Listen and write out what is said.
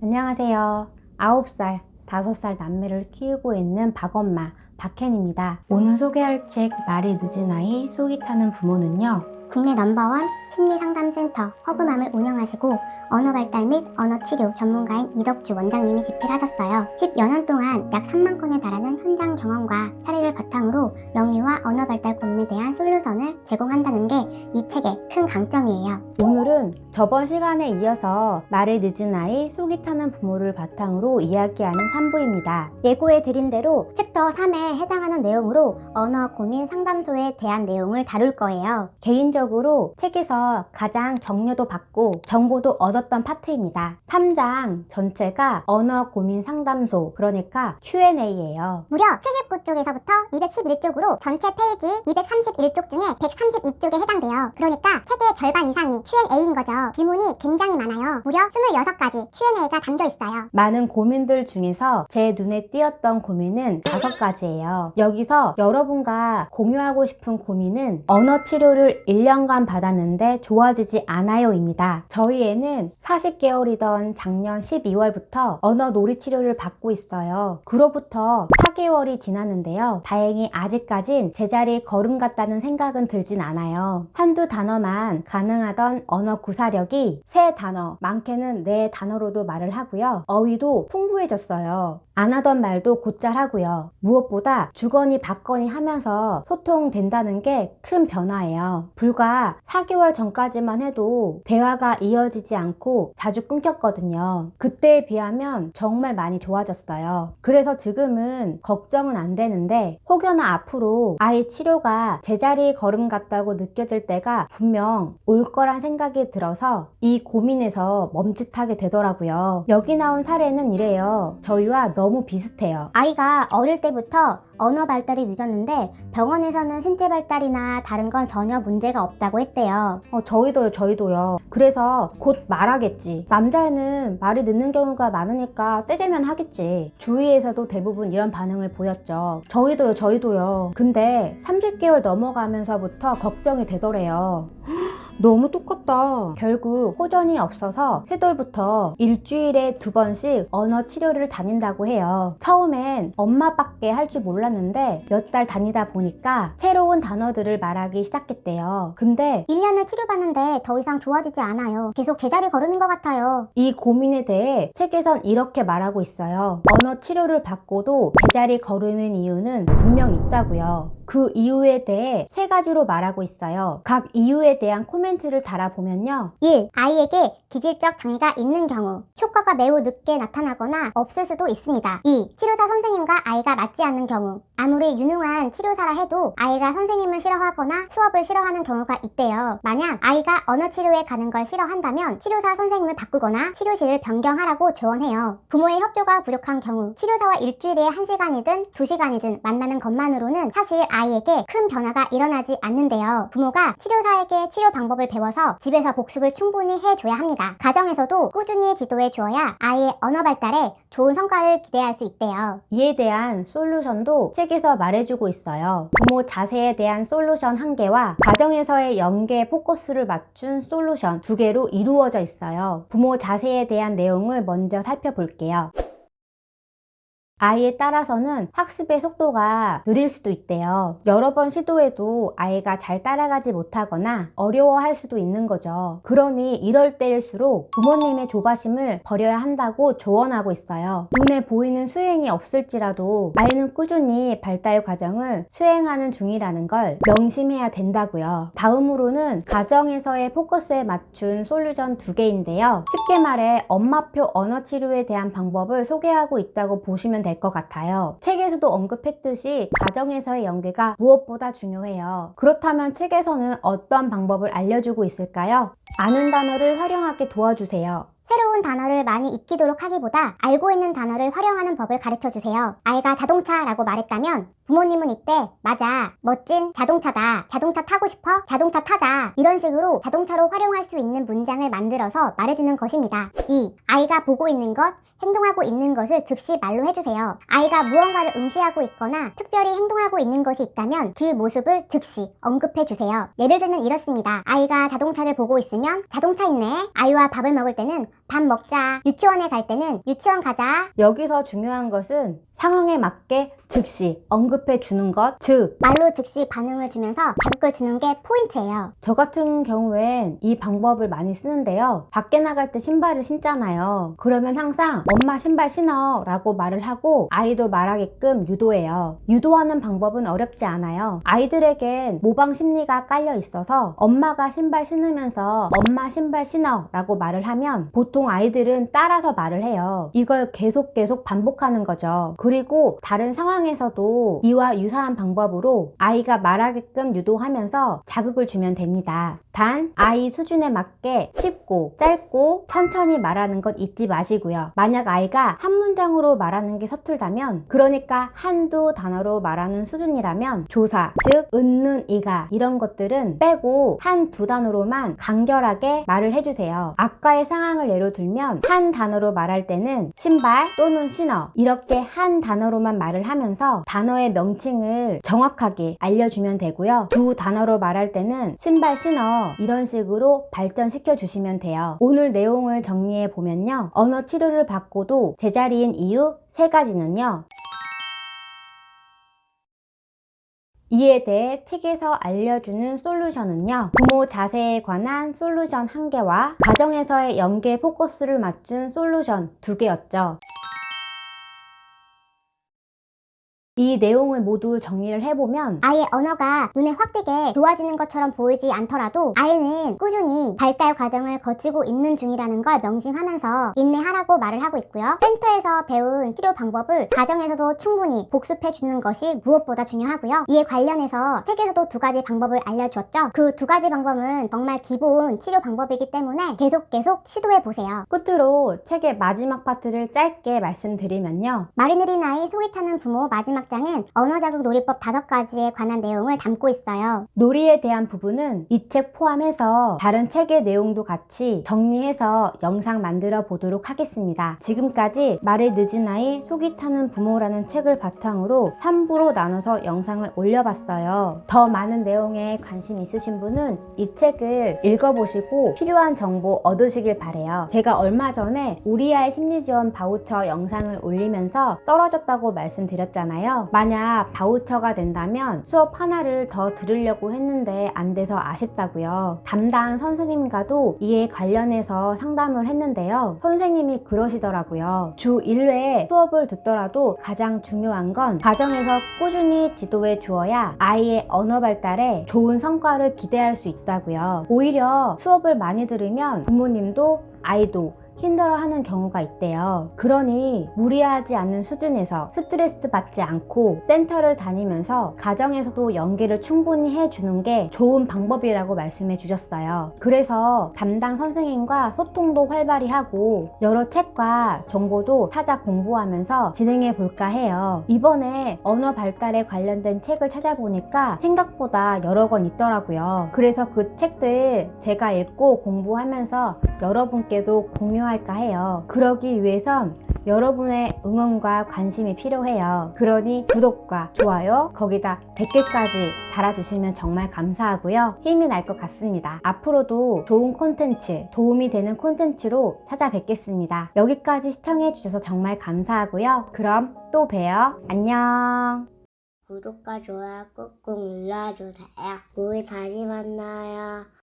안녕하세요. 9살, 5살 남매를 키우고 있는 박엄마, 박hen 입니다. 오늘 소개할 책 말이 늦은 아이, 속이 타는 부모는요. 국내 넘버원 심리상담센터 허브맘을 운영하시고 언어발달 및 언어치료 전문가인 이덕주 원장님이 집필하셨어요. 10여 년 동안 약 3만 건에 달하는 현장 경험과 사례를 바탕으로 영유아 언어발달 고민에 대한 솔루션을 제공한다는 게 이 책의 큰 강점이에요. 오늘은 저번 시간에 이어서 말이 늦은 아이, 속이 타는 부모를 바탕으로 이야기하는 3부입니다. 예고해드린 대로 챕터 3에 해당하는 내용으로 언어 고민 상담소에 대한 내용을 다룰 거예요. 개인적으로 책에서 가장 격려도 받고 정보도 얻었던 파트입니다. 3장 전체가 언어 고민 상담소, 그러니까 Q&A예요. 무려 79쪽에서부터 211쪽으로 전체 페이지 231쪽 중에 132쪽에 해당돼요. 그러니까 책의 절반 이상이 Q&A인 거죠. 질문이 굉장히 많아요. 무려 26가지 Q&A가 담겨 있어요. 많은 고민들 중에서 제 눈에 띄었던 고민은 5가지예요. 여기서 여러분과 공유하고 싶은 고민은 언어 치료를 1년간 받았는데 좋아지지 않아요 입니다. 저희 애는 40개월이던 작년 12월부터 언어 놀이 치료를 받고 있어요. 그로부터 4개월이 지났는데요. 다행히 아직까진 제자리 걸음 같다는 생각은 들진 않아요. 한두 단어만 가능하던 언어 구사력이 3단어, 많게는 4단어로도 말을 하고요. 어휘도 풍부해졌어요. 안 하던 말도 곧잘 하고요. 무엇보다 주거니 받거니 하면서 소통된다는 게 큰 변화예요. 불과 4개월 전까지만 해도 대화가 이어지지 않고 자주 끊겼거든요. 그때에 비하면 정말 많이 좋아졌어요. 그래서 지금은 걱정은 안 되는데 혹여나 앞으로 아이 치료가 제자리 걸음 같다고 느껴질 때가 분명 올 거란 생각이 들어서 이 고민에서 멈칫하게 되더라고요. 여기 나온 사례는 이래요. 저희와 너무 비슷해요. 아이가 어릴 때부터 언어 발달이 늦었는데 병원에서는 신체 발달이나 다른 건 전혀 문제가 없다고 했대요. 저희도요. 그래서 곧 말하겠지. 남자애는 말이 늦는 경우가 많으니까 때되면 하겠지. 주위에서도 대부분 이런 반응을 보였죠. 저희도요. 근데 30개월 넘어가면서부터 걱정이 되더래요. 너무 똑같다. 결국 호전이 없어서 새돌부터 일주일에 2번씩 언어 치료를 다닌다고 해요. 처음엔 엄마밖에 할 줄 몰랐는데 몇 달 다니다 보니까 새로운 단어들을 말하기 시작했대요. 근데 1년을 치료받는데 더 이상 좋아지지 않아요. 계속 제자리 걸음인 것 같아요. 이 고민에 대해 책에선 이렇게 말하고 있어요. 언어 치료를 받고도 제자리 걸음인 이유는 분명 있다고요. 그 이유에 대해 3가지로 말하고 있어요. 각 이유에 대한 코멘트를 달아보면요. 1. 아이에게 기질적 장애가 있는 경우 효과가 매우 늦게 나타나거나 없을 수도 있습니다. 2. 치료사 선생님과 아이가 맞지 않는 경우 아무리 유능한 치료사라 해도 아이가 선생님을 싫어하거나 수업을 싫어하는 경우가 있대요. 만약 아이가 언어 치료에 가는 걸 싫어한다면 치료사 선생님을 바꾸거나 치료실을 변경하라고 조언해요. 부모의 협조가 부족한 경우 치료사와 일주일에 1시간이든 2시간이든 만나는 것만으로는 사실 아이에게 큰 변화가 일어나지 않는데요. 부모가 치료사에게 치료 방법을 배워서 집에서 복습을 충분히 해줘야 합니다. 가정에서도 꾸준히 지도해 주어야 아이의 언어 발달에 좋은 성과를 기대할 수 있대요. 이에 대한 솔루션도 책에서 말해주고 있어요. 부모 자세에 대한 솔루션 1개와 가정에서의 연계 포커스를 맞춘 솔루션 2개로 이루어져 있어요. 부모 자세에 대한 내용을 먼저 살펴볼게요. 아이에 따라서는 학습의 속도가 느릴 수도 있대요. 여러 번 시도해도 아이가 잘 따라가지 못하거나 어려워할 수도 있는 거죠. 그러니 이럴 때일수록 부모님의 조바심을 버려야 한다고 조언하고 있어요. 눈에 보이는 수행이 없을지라도 아이는 꾸준히 발달 과정을 수행하는 중이라는 걸 명심해야 된다고요. 다음으로는 가정에서의 포커스에 맞춘 솔루션 2개인데요. 쉽게 말해 엄마표 언어 치료에 대한 방법을 소개하고 있다고 보시면 될 것 같아요. 책에서도 언급했듯이 가정에서의 연계가 무엇보다 중요해요. 그렇다면 책에서는 어떤 방법을 알려주고 있을까요? 아는 단어를 활용하게 도와주세요. 새로운 단어를 많이 익히도록 하기보다 알고 있는 단어를 활용하는 법을 가르쳐주세요. 아이가 자동차라고 말했다면 부모님은 이때 맞아, 멋진 자동차다, 자동차 타고 싶어? 자동차 타자, 이런 식으로 자동차로 활용할 수 있는 문장을 만들어서 말해주는 것입니다. 2. 아이가 보고 있는 것, 행동하고 있는 것을 즉시 말로 해주세요. 아이가 무언가를 응시하고 있거나 특별히 행동하고 있는 것이 있다면 그 모습을 즉시 언급해주세요. 예를 들면 이렇습니다. 아이가 자동차를 보고 있으면 자동차 있네. 아이와 밥을 먹을 때는 밥 먹자. 유치원에 갈 때는 유치원 가자. 여기서 중요한 것은 상황에 맞게 즉시 언급해 주는 것, 즉 말로 즉시 반응을 주면서 자극을 주는 게 포인트예요. 저 같은 경우엔 이 방법을 많이 쓰는데요. 밖에 나갈 때 신발을 신잖아요. 그러면 항상 엄마 신발 신어 라고 말을 하고 아이도 말하게끔 유도해요. 유도하는 방법은 어렵지 않아요. 아이들에겐 모방 심리가 깔려 있어서 엄마가 신발 신으면서 엄마 신발 신어 라고 말을 하면 보통 아이들은 따라서 말을 해요. 이걸 계속 반복하는 거죠. 그리고 다른 상황에서도 이와 유사한 방법으로 아이가 말하게끔 유도하면서 자극을 주면 됩니다. 단 아이 수준에 맞게 쉽고 짧고 천천히 말하는 것 잊지 마시고요. 만약 아이가 한 문장으로 말하는 게 서툴다면, 그러니까 한두 단어로 말하는 수준이라면 조사, 즉 은는 이가 이런 것들은 빼고 한두 단어로만 간결하게 말을 해주세요. 아까의 상황을 예로 들면 한 단어로 말할 때는 신발 또는 신어 이렇게 한 단어로만 말을 하면서 단어의 명칭을 정확하게 알려주면 되고요. 두 단어로 말할 때는 신발 신어 이런 식으로 발전시켜 주시면 돼요. 오늘 내용을 정리해 보면요. 언어 치료를 받고도 제자리인 이유 3가지는요. 이에 대해 책에서 알려주는 솔루션은요. 부모 자세에 관한 솔루션 1개와 가정에서의 연계 포커스를 맞춘 솔루션 2개였죠. 이 내용을 모두 정리를 해보면 아이의 언어가 눈에 확 띄게 좋아지는 것처럼 보이지 않더라도 아이는 꾸준히 발달 과정을 거치고 있는 중이라는 걸 명심하면서 인내하라고 말을 하고 있고요. 센터에서 배운 치료 방법을 가정에서도 충분히 복습해주는 것이 무엇보다 중요하고요. 이에 관련해서 책에서도 2가지 방법을 알려주었죠. 그 2가지 방법은 정말 기본 치료 방법이기 때문에 계속 시도해보세요. 끝으로 책의 마지막 파트를 짧게 말씀드리면요. 말이 느린 아이, 속이 타는 부모 마지막 장은 언어자극 놀이법 5가지에 관한 내용을 담고 있어요. 놀이에 대한 부분은 이 책 포함해서 다른 책의 내용도 같이 정리해서 영상 만들어 보도록 하겠습니다. 지금까지 말이 늦은 아이, 속이 타는 부모라는 책을 바탕으로 3부로 나눠서 영상을 올려봤어요. 더 많은 내용에 관심 있으신 분은 이 책을 읽어보시고 필요한 정보 얻으시길 바래요. 제가 얼마 전에 우리 아이 심리지원 바우처 영상을 올리면서 떨어졌다고 말씀드렸잖아요. 만약 바우처가 된다면 수업 하나를 더 들으려고 했는데 안 돼서 아쉽다고요. 담당 선생님과도 이에 관련해서 상담을 했는데요. 선생님이 그러시더라고요. 주 1회 수업을 듣더라도 가장 중요한 건 가정에서 꾸준히 지도해 주어야 아이의 언어 발달에 좋은 성과를 기대할 수 있다고요. 오히려 수업을 많이 들으면 부모님도 아이도 힘들어하는 경우가 있대요. 그러니 무리하지 않는 수준에서 스트레스 받지 않고 센터를 다니면서 가정에서도 연계를 충분히 해주는 게 좋은 방법이라고 말씀해 주셨어요. 그래서 담당 선생님과 소통도 활발히 하고 여러 책과 정보도 찾아 공부하면서 진행해 볼까 해요. 이번에 언어 발달에 관련된 책을 찾아보니까 생각보다 여러 권 있더라고요. 그래서 그 책들 제가 읽고 공부하면서 여러분께도 공유할까 해요. 그러기 위해선 여러분의 응원과 관심이 필요해요. 그러니 구독과 좋아요, 거기다 댓글까지 달아주시면 정말 감사하고요. 힘이 날 것 같습니다. 앞으로도 좋은 콘텐츠, 도움이 되는 콘텐츠로 찾아뵙겠습니다. 여기까지 시청해주셔서 정말 감사하고요. 그럼 또 봬요. 안녕. 구독과 좋아요 꾹꾹 눌러주세요. 우리 다시 만나요.